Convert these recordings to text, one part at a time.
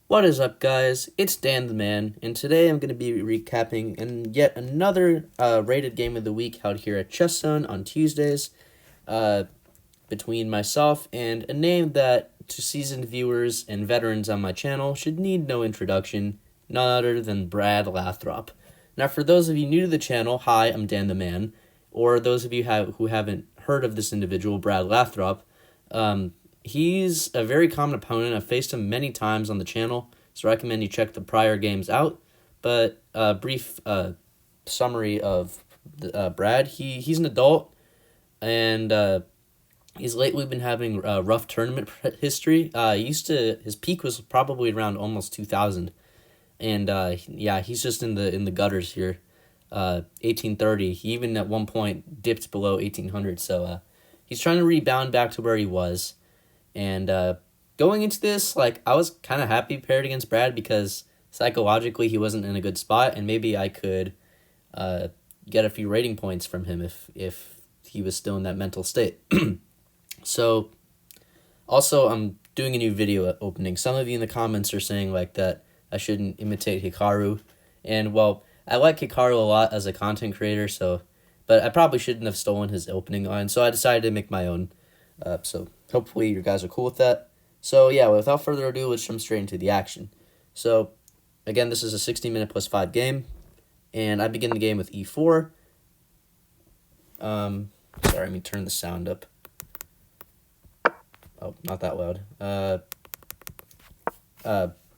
What is up, guys? It's Dan the Man, and today I'm going to be recapping yet another rated game of the week held here at Chess Zone on Tuesdays uh, between myself and a name that, to seasoned viewers and veterans on my channel, should need no introduction, none other than Brad Lathrop. Now, for those of you new to the channel, hi, I'm Dan the Man, or those of you who haven't heard of this individual, Brad Lathrop, he's a very common opponent. I've faced him many times on the channel, so I recommend you check the prior games out. But a brief summary of Brad. He's an adult, and he's lately been having rough tournament history. His peak was probably around almost 2000, and yeah, he's just in the gutters here. 1830. He even at one point dipped below 1800. So he's trying to rebound back to where he was. And going into this, I was kind of happy paired against Brad because psychologically he wasn't in a good spot, and maybe I could get a few rating points from him if he was still in that mental state. So, also, I'm doing a new video opening. Some of you in the comments are saying that I shouldn't imitate Hikaru, and well, I like Hikaru a lot as a content creator, but I probably shouldn't have stolen his opening line, so I decided to make my own. So hopefully you guys are cool with that. So yeah, without further ado, let's jump straight into the action. So again, this is a 60-minute plus 5 game, and I begin the game with e4. Sorry, let me turn the sound up. Oh, not that loud.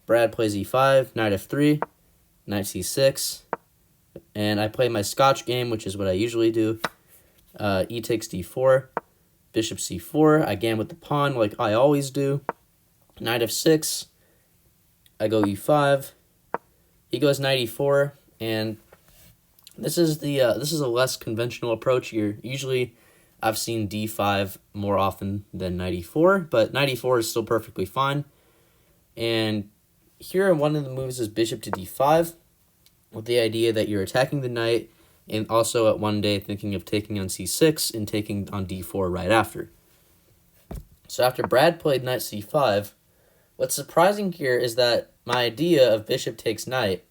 Brad plays e5, knight f3, knight c6, and I play my Scotch game, which is what I usually do. E takes d4. Bishop c4, I gambit the pawn like I always do. Knight f6, I go e5. He goes knight e4, and this is a less conventional approach here. Usually, I've seen d5 more often than knight e4, but knight e4 is still perfectly fine. And here, one of the moves is bishop to d5, with the idea that you're attacking the knight, and also at one day thinking of taking on c6 and taking on d4 right after. So after Brad played knight c5, what's surprising here is that my idea of bishop takes knight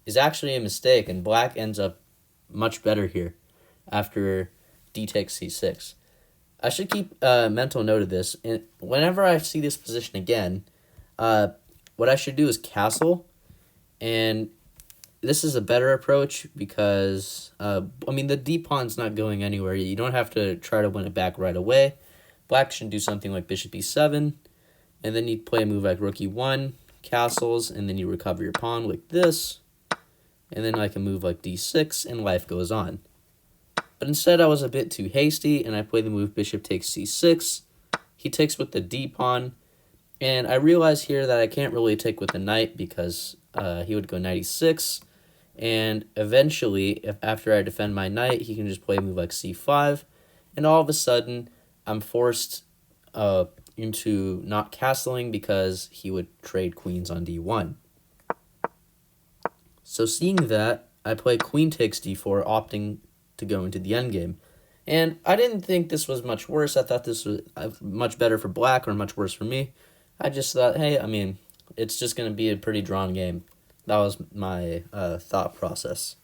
is actually a mistake, and black ends up much better here after d takes c6. I should keep a mental note of this, and whenever I see this position again, what I should do is castle, and this is a better approach because, the d-pawn's not going anywhere. You don't have to try to win it back right away. Black should do something like bishop e7, and then you play a move like rook e1, castles, and then you recover your pawn like this, and then a move like d6, and life goes on. But instead, I was a bit too hasty, and I play the move bishop takes c6. He takes with the d-pawn, and I realize here that I can't really take with the knight because he would go knight e6, and eventually, after I defend my knight, he can just play a move like c5, and all of a sudden, I'm forced into not castling because he would trade queens on d1. So seeing that, I play queen takes d4, opting to go into the endgame. And I didn't think this was much worse. I thought this was much better for black or much worse for me. I just thought, hey, it's just going to be a pretty drawn game. That was my thought process.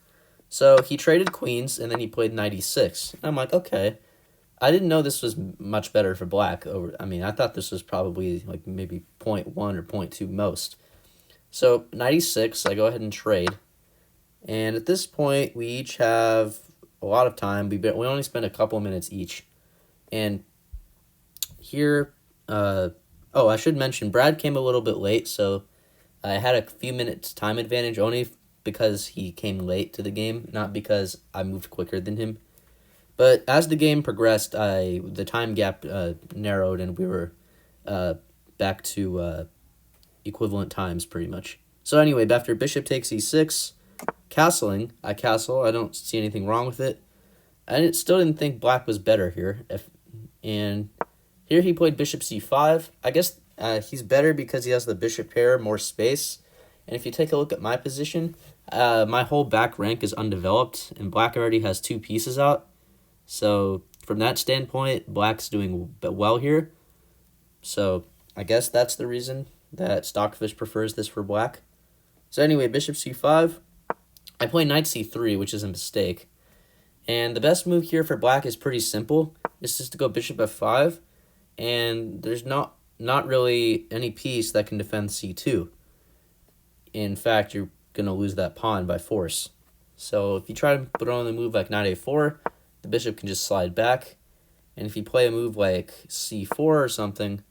So he traded queens, and then he played knight e6. And I'm like, okay. I didn't know this was much better for black. I thought this was probably maybe 0.1 or 0.2 most. So knight e6, I go ahead and trade. And at this point, we each have a lot of time. We only spend a couple of minutes each. And here, I should mention, Brad came a little bit late, so I had a few minutes time advantage only because he came late to the game, not because I moved quicker than him. But as the game progressed, the time gap narrowed, and we were back to equivalent times pretty much. So anyway, after bishop takes e6, castling, I castle. I don't see anything wrong with it. I still didn't think black was better here. And here he played bishop c5. I guess he's better because he has the bishop pair, more space. And if you take a look at my position, my whole back rank is undeveloped, and black already has 2 pieces out. So from that standpoint, black's doing well here. So I guess that's the reason that Stockfish prefers this for black. So anyway, bishop c5. I play knight c3, which is a mistake. And the best move here for black is pretty simple. It's just to go bishop f5, and there's not really any piece that can defend c2. In fact, you're going to lose that pawn by force. So if you try to throw in a move like knight a4, the bishop can just slide back. And if you play a move like c4 or something,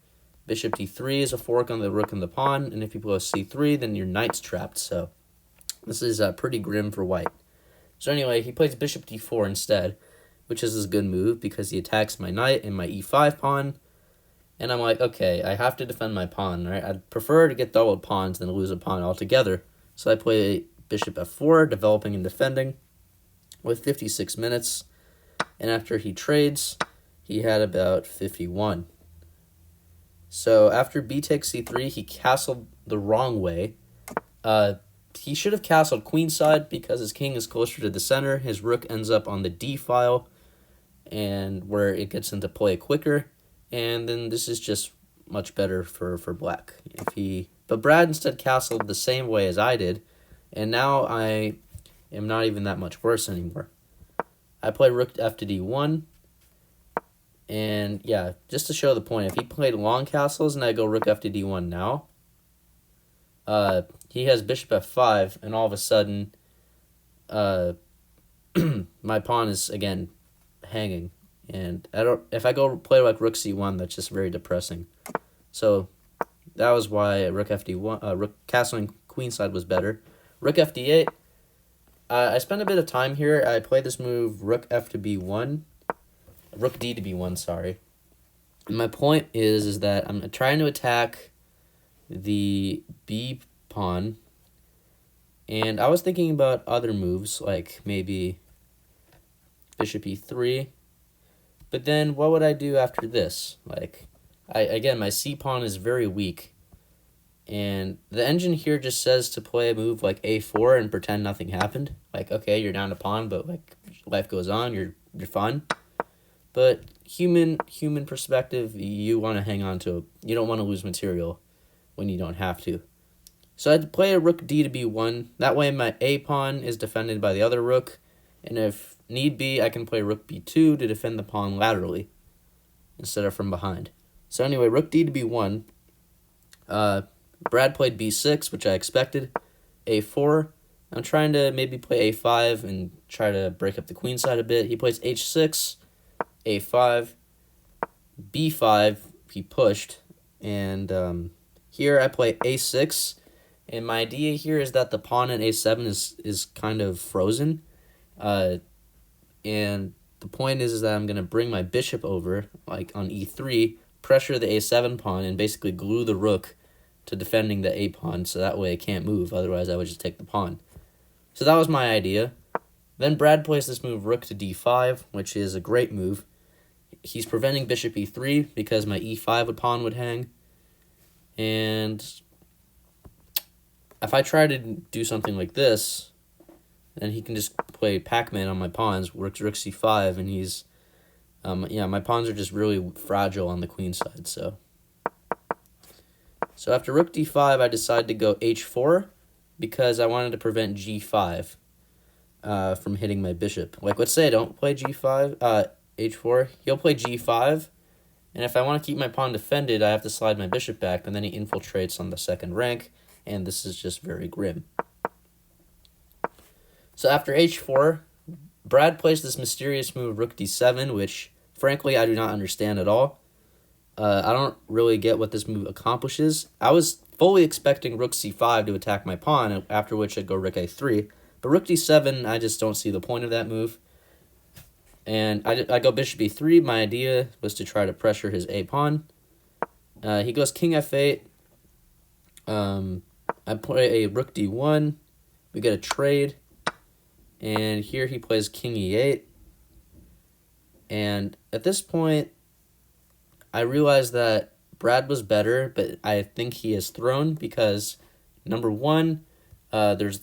bishop d3 is a fork on the rook and the pawn, and if you play c3, then your knight's trapped. So this is pretty grim for white. So anyway, he plays bishop d4 instead, which is a good move because he attacks my knight and my e5 pawn. And I'm like, okay, I have to defend my pawn, right? I'd prefer to get doubled pawns than lose a pawn altogether. So I play bishop f4, developing and defending, with 56 minutes. And after he trades, he had about 51. So after b takes c3, he castled the wrong way. He should have castled queenside because his king is closer to the center. His rook ends up on the d file, and where it gets into play quicker. And then this is just much better for black. But Brad instead castled the same way as I did, and now I am not even that much worse anymore. I play rook f to d1, and yeah, just to show the point, if he played long castles and I go rook f to d1 now, he has bishop f5, and all of a sudden, my pawn is again hanging, and if I go play like rook c1, that's just very depressing. So that was why rook f d1, rook castling queenside was better. Rook f d8. I spent a bit of time here. I played this move rook f to b1, rook d to b1. Sorry. And my point is that I'm trying to attack the b pawn, and I was thinking about other moves like maybe bishop e3. But then what would I do after this? Like, again, my c pawn is very weak. And the engine here just says to play a move like a4 and pretend nothing happened. Like, okay, you're down a pawn, but like life goes on, you're fine. But human perspective, you want to hang on to it. You don't want to lose material when you don't have to. So I'd play a rook d to b1. That way my a pawn is defended by the other rook. And if need be, I can play rook b2 to defend the pawn laterally instead of from behind. So anyway, rook d to b1. Brad played b6, which I expected. a4. I'm trying to maybe play a5 and try to break up the queen side a bit. He plays h6, a5, b5. He pushed. And here I play a6. And my idea here is that the pawn at a7 is kind of frozen. And the point is that I'm going to bring my bishop over, like on e3, pressure the a7 pawn, and basically glue the rook to defending the a pawn, so that way it can't move. Otherwise, I would just take the pawn. So that was my idea. Then Brad plays this move rook to d5, which is a great move. He's preventing bishop e3 because my e5 pawn would hang. And if I try to do something like this, then he can just play Pac-Man on my pawns, rook c5, and he's, my pawns are just really fragile on the queen side, so. So after rook d5, I decided to go h4 because I wanted to prevent g5 from hitting my bishop. Like, let's say I don't play g5, h4, he'll play g5, and if I want to keep my pawn defended, I have to slide my bishop back, and then he infiltrates on the second rank, and this is just very grim. So after h4, Brad plays this mysterious move rook d7, which, frankly, I do not understand at all. I don't really get what this move accomplishes. I was fully expecting rook c5 to attack my pawn, after which I'd go rook a3. But rook d7, I just don't see the point of that move. And I go bishop e3. My idea was to try to pressure his a pawn. He goes king f8. I play a rook d1. We get a trade. And here he plays king e8. And at this point, I realized that Brad was better, but I think he is thrown because, number one, there's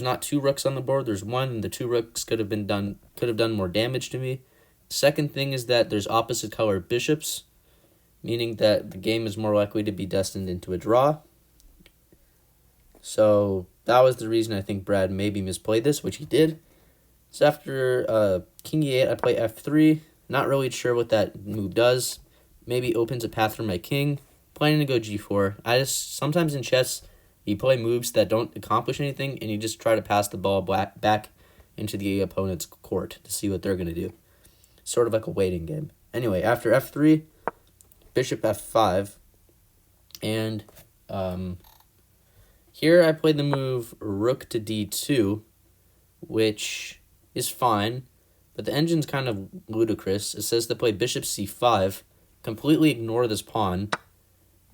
not two rooks on the board. There's one, and the two rooks could have done more damage to me. Second thing is that there's opposite color bishops, meaning that the game is more likely to be destined into a draw. So that was the reason I think Brad maybe misplayed this, which he did. So after king e8, I play f3. Not really sure what that move does. Maybe opens a path for my king. Planning to go g4. I just, sometimes in chess, you play moves that don't accomplish anything, and you just try to pass the ball back into the opponent's court to see what they're going to do. Sort of like a waiting game. Anyway, after f3, bishop f5, and here I played the move rook to d2, which is fine, but the engine's kind of ludicrous. It says to play bishop c5, completely ignore this pawn,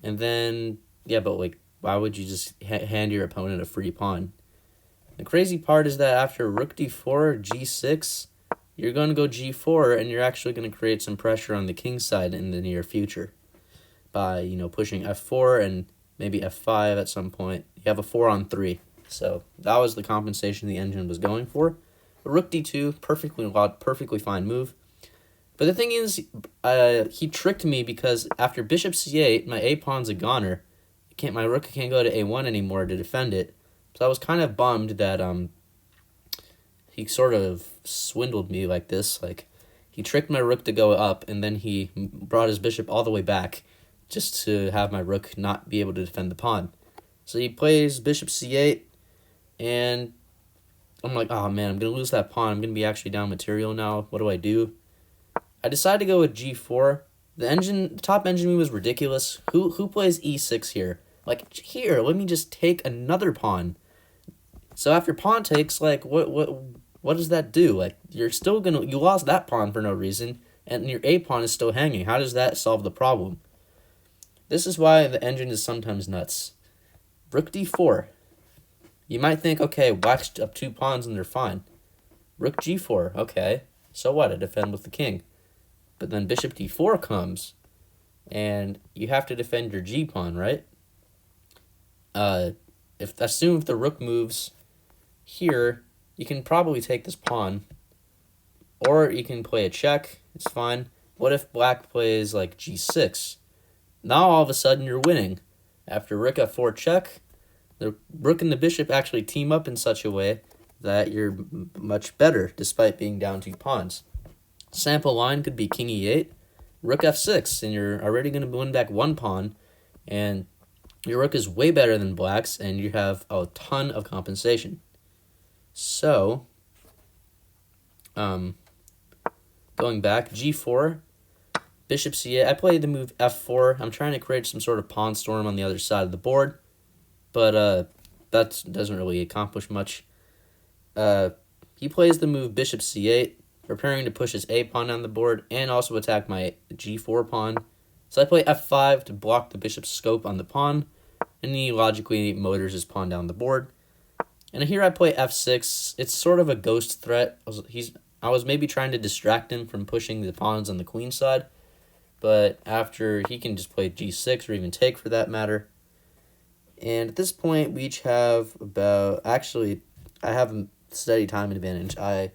and then, yeah, but like, why would you just hand your opponent a free pawn? The crazy part is that after rook d4, g6, you're going to go g4, and you're actually going to create some pressure on the king side in the near future by, you know, pushing f4 and maybe f5 at some point. You have a 4-on-3. So that was the compensation the engine was going for. Rook d2, perfectly fine move. But the thing is, he tricked me because after bishop c8, my a-pawn's a goner. My rook can't go to a1 anymore to defend it. So I was kind of bummed that he sort of swindled me like this. Like, he tricked my rook to go up, and then he brought his bishop all the way back just to have my rook not be able to defend the pawn. So he plays bishop c8, and I'm like, oh man, I'm going to lose that pawn. I'm going to be actually down material now. What do I do? I decided to go with g4. The top engine move was ridiculous. Who plays e6 here? Like, here, let me just take another pawn. So after pawn takes, like, what does that do? Like, you lost that pawn for no reason, and your a pawn is still hanging. How does that solve the problem? This is why the engine is sometimes nuts. Rook d4. You might think, okay, black's up 2 pawns and they're fine. Rook g4, okay. So what? I defend with the king. But then bishop d4 comes, and you have to defend your g pawn, right? Assume if the rook moves here, you can probably take this pawn, or you can play a check. It's fine. What if black plays like g6? Now all of a sudden you're winning. After rook f4 check, the rook and the bishop actually team up in such a way that you're much better despite being down 2 pawns. Sample line could be king e8, rook f6, and you're already going to win back 1 pawn, and your rook is way better than black's, and you have a ton of compensation. So, going back, g4, bishop c8. I played the move f4. I'm trying to create some sort of pawn storm on the other side of the board, but that doesn't really accomplish much. He plays the move bishop c8, preparing to push his a pawn on the board and also attack my g4 pawn. So I play f5 to block the bishop's scope on the pawn, and he logically motors his pawn down the board. And here I play f6. It's sort of a ghost threat. I was maybe trying to distract him from pushing the pawns on the queen side, but after he can just play g6 or even take for that matter. And at this point, we each have I have a steady time advantage. I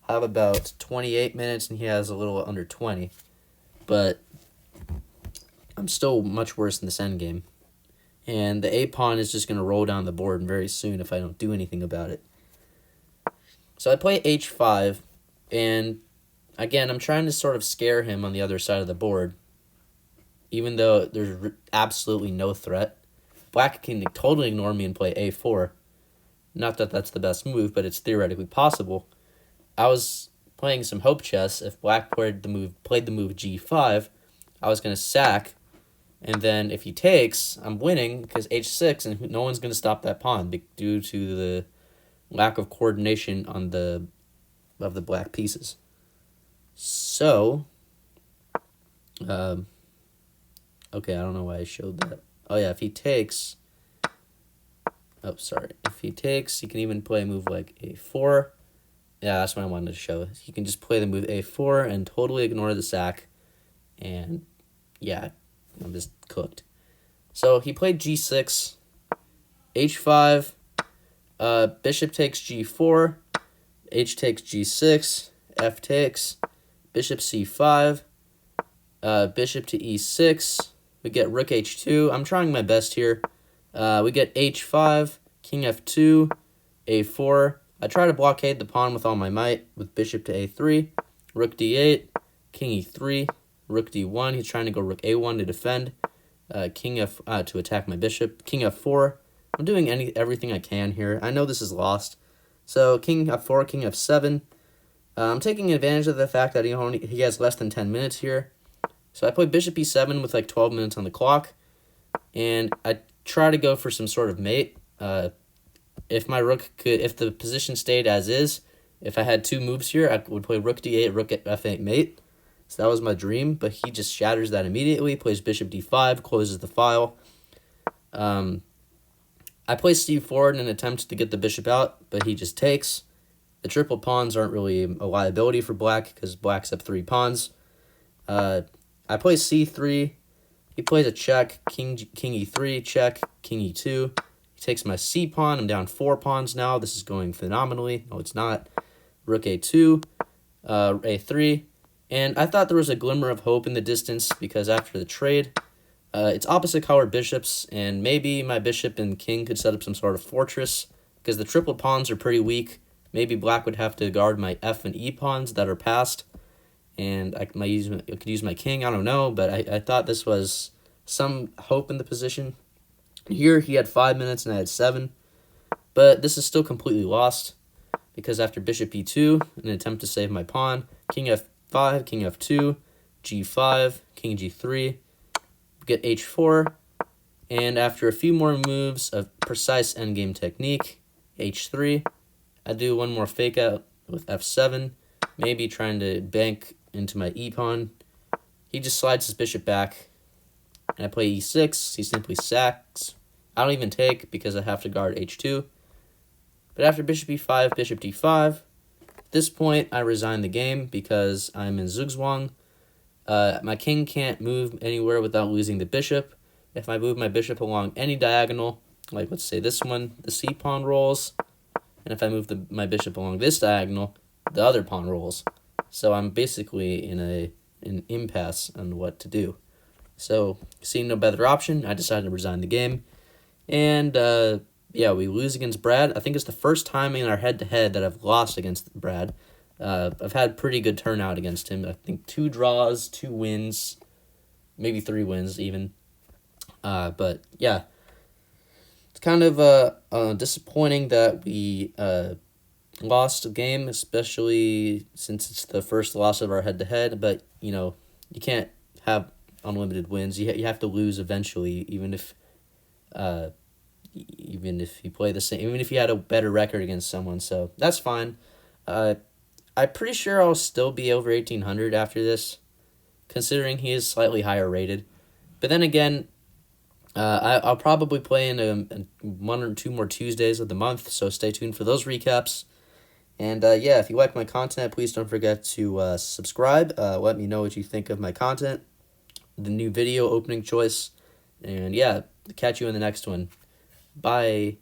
have about 28 minutes, and he has a little under 20. But I'm still much worse in this endgame. And the a-pawn is just going to roll down the board very soon if I don't do anything about it. So I play h5, and again, I'm trying to sort of scare him on the other side of the board, even though there's absolutely no threat. Black can totally ignore me and play a4. Not that that's the best move, but it's theoretically possible. I was playing some hope chess. If black played the move g5, I was going to sack, and then if he takes, I'm winning because h6, and no one's going to stop that pawn due to the lack of coordination of the black pieces. So, okay, I don't know why I showed that. Oh yeah, if he takes, if he takes, he can even play a move like a4. Yeah, that's what I wanted to show. He can just play the move a4 and totally ignore the sack, and yeah, I'm just cooked. So he played g6, h5, bishop takes g4, h takes g6, f takes, bishop c5, bishop to e6. We get rook h2. I'm trying my best here. We get h5, king f2, a4. I try to blockade the pawn with all my might with bishop to a3, rook d8, king e3, rook d1. He's trying to go rook a1 to defend. King f to attack my bishop. King f4. I'm doing everything I can here. I know this is lost. So king f4, king f7. I'm taking advantage of the fact that he has less than 10 minutes here. So I play bishop e7 with like 12 minutes on the clock, and I try to go for some sort of mate. If the position stayed as is, if I had two moves here, I would play rook d8, rook f8 mate. So that was my dream, but he just shatters that immediately, plays bishop d5, closes the file. I play c4 in an attempt to get the bishop out, but he just takes. The triple pawns aren't really a liability for black because black's up 3 pawns. I play c3. He plays a check, king e3, check, king e2. He takes my c pawn. I'm down 4 pawns now. This is going phenomenally. No, it's not. Rook a2, a3. And I thought there was a glimmer of hope in the distance because after the trade, it's opposite color bishops, and maybe my bishop and king could set up some sort of fortress because the triple pawns are pretty weak. Maybe black would have to guard my f and e pawns that are passed, and I could use my king. I don't know, but I thought this was some hope in the position. Here he had 5 minutes and I had 7, but this is still completely lost because after bishop e2, an attempt to save my pawn, king f5, king f2, g5, king g3, get h4, and after a few more moves of precise endgame technique, h3, I do one more fake out with f7, maybe trying to bank into my e-pawn. He just slides his bishop back, and I play e6. He simply sacks. I don't even take because I have to guard h2. But after bishop e5, bishop d5, at this point I resign the game because I'm in zugzwang. My king can't move anywhere without losing the bishop. If I move my bishop along any diagonal, like let's say this one, the c pawn rolls. And if I move my bishop along this diagonal, the other pawn rolls. So I'm basically in an impasse on what to do. So seeing no better option, I decided to resign the game. And yeah, we lose against Brad. I think it's the first time in our head-to-head that I've lost against Brad. I've had pretty good turnout against him. I think 2 draws, 2 wins, maybe 3 wins even. But yeah, it's kind of disappointing that we lost a game, especially since it's the first loss of our head-to-head. But you know, you can't have unlimited wins. You have to lose eventually, even if you play the same, even if you had a better record against someone. So that's fine. I'm pretty sure I'll still be over 1800 after this, considering he is slightly higher rated. But then again, I'll probably play in 1 or 2 more Tuesdays of the month, so stay tuned for those recaps. And yeah, if you like my content, please don't forget to subscribe. Let me know what you think of my content, the new video opening choice. And yeah, catch you in the next one. Bye.